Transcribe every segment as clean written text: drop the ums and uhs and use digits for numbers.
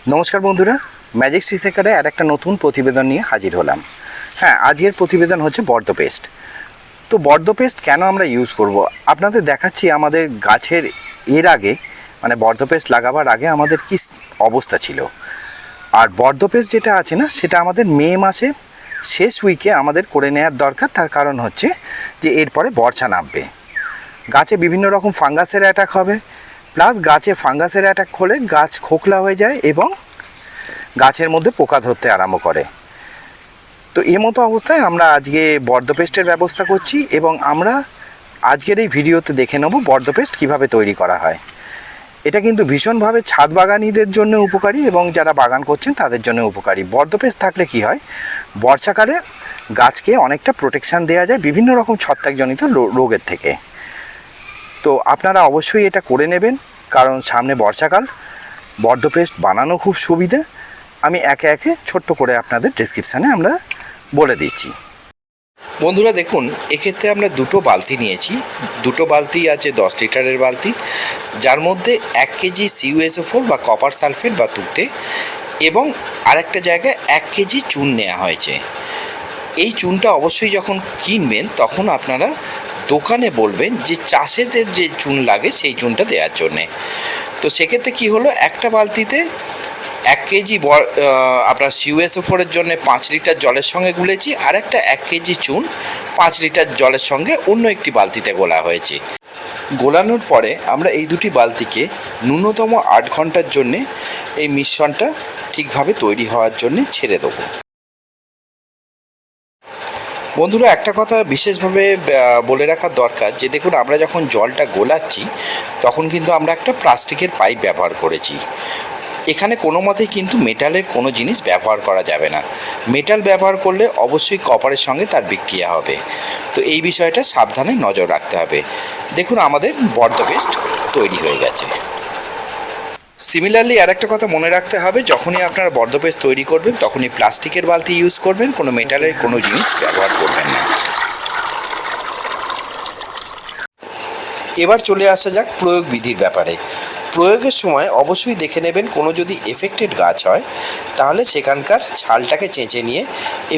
নমস্কার বন্ধুরা, ম্যাজিক সিসেকারে আর একটা নতুন প্রতিবেদন নিয়ে হাজির হলাম। হ্যাঁ, আজকের প্রতিবেদন হচ্ছে বর্ধ পেস্ট। তো বর্ধ পেস্ট কেন আমরা ইউজ করব আপনাদের দেখাচ্ছি। আমাদের গাছের এর আগে মানে বর্ধ পেস্ট লাগাবার আগে আমাদের কি অবস্থা ছিল। আর বর্ধ পেস্ট যেটা আছে না, সেটা আমাদের মে মাসে শেষ উইকে আমাদের করে নেওয়ার দরকার। তার কারণ হচ্ছে যে এরপরে বর্ষা নামবে, গাছে বিভিন্ন রকম ফাঙ্গাসের অ্যাটাক হবে, প্লাস গাছে ফাঙ্গাসের অ্যাটাক হলে গাছ খোকলা হয়ে যায় এবং গাছের মধ্যে পোকা ধরতে আরম্ভ করে। তো এ মতো অবস্থায় আমরা আজকে বর্ধ পেস্টের ব্যবস্থা করছি এবং আমরা আজকের এই ভিডিওতে দেখে নেব বর্ধ পেস্ট কীভাবে তৈরি করা হয়। এটা কিন্তু ভীষণভাবে ছাদ বাগানিদের জন্য উপকারী এবং যারা বাগান করছেন তাদের জন্য উপকারী। বর্ধ পেস্ট থাকলে কি হয়, বর্ষাকালে গাছকে অনেকটা প্রোটেকশান দেওয়া যায় বিভিন্ন রকম ছত্রাকজনিত রোগের থেকে। তো আপনারা অবশ্যই এটা করে নেবেন, কারণ সামনে বর্ষাকাল। বর্ধ পেস্ট বানানো খুব সুবিধা। আমি একে একে ছোট্ট করে আপনাদের ডেসক্রিপশানে আমরা বলে দিচ্ছি। বন্ধুরা দেখুন, এক্ষেত্রে আমরা দুটো বালতি নিয়েছি। দুটো বালতি আছে 10 লিটারের বালতি, যার মধ্যে 1 কেজি CuSO4 বা কপার সালফেট বা তুঁতে এবং আরেকটা জায়গায় 1 কেজি চুন নেওয়া হয়েছে। এই চুনটা অবশ্যই যখন কিনবেন তখন আপনারা দোকানে বলবেন যে চাষেদের যে চুন লাগে সেই চুনটা দেওয়ার জন্যে। তো সেক্ষেত্রে কী হলো, একটা বালতিতে 1 কেজি আপনার CuSO4-এর জন্য 5 লিটার জলের সঙ্গে গুলেছি, আর একটা 1 কেজি চুন 5 লিটার জলের সঙ্গে অন্য একটি বালতিতে গোলা হয়েছে। গোলানোর পরে আমরা এই দুটি বালতিকে ন্যূনতম 8 ঘন্টার জন্যে এই মিশ্রণটা ঠিকভাবে তৈরি হওয়ার জন্যে ছেড়ে দেবো। বন্ধুরা, একটা কথা বিশেষভাবে বলে রাখার দরকার যে দেখুন, আমরা যখন জলটা গোলাচ্ছি তখন কিন্তু আমরা একটা প্লাস্টিকের পাইপ ব্যবহার করেছি। এখানে কোনো মতেই কিন্তু মেটালের কোনো জিনিস ব্যবহার করা যাবে না। মেটাল ব্যবহার করলে অবশ্যই কপারের সঙ্গে তার বিক্রিয়া হবে। তো এই বিষয়টা সাবধানে নজর রাখতে হবে। দেখুন, আমাদের বর্ধ পেস্ট তৈরি হয়ে গেছে। সিমিলারলি আর একটা কথা মনে রাখতে হবে, যখনই আপনারা বর্ধ পেস্ট তৈরি করবেন তখনই প্লাস্টিকের বালতি ইউজ করবেন, কোনো মেটালের কোনো জিনিস ব্যবহার করবেন না। এবার চলে আসা যাক প্রয়োগ বিধির ব্যাপারে। প্রয়োগের সময় অবশ্যই দেখে নেবেন, কোনো যদি এফেক্টেড গাছ হয় তাহলে সেখানকার ছালটাকে চেঁচে নিয়ে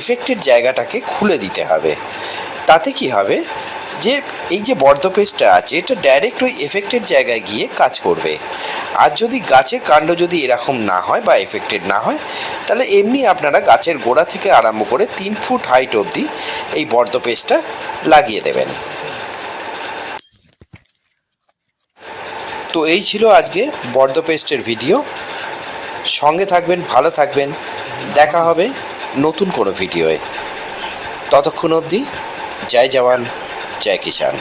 এফেক্টেড জায়গাটাকে খুলে দিতে হবে। তাতে কি হবে যে এই যে বর্ধ পেস্টটা আছে এটা ডাইরেক্ট ওই এফেক্টেড জায়গায় গিয়ে কাজ করবে। আর যদি গাছের কাণ্ড যদি এরকম না হয় বা এফেক্টেড না হয়, তাহলে এমনি আপনারা গাছের গোড়া থেকে আরম্ভ করে 3 ফুট হাইট অবধি এই বর্ধ পেস্টটা লাগিয়ে দেবেন। তো এই ছিল আজকে বর্ধ পেস্টের ভিডিও। সঙ্গে থাকবেন, ভালো থাকবেন। দেখা হবে নতুন কোনো ভিডিওয়ে। ততক্ষণ অবধি জয় জওয়ান, জয় কিষাণ।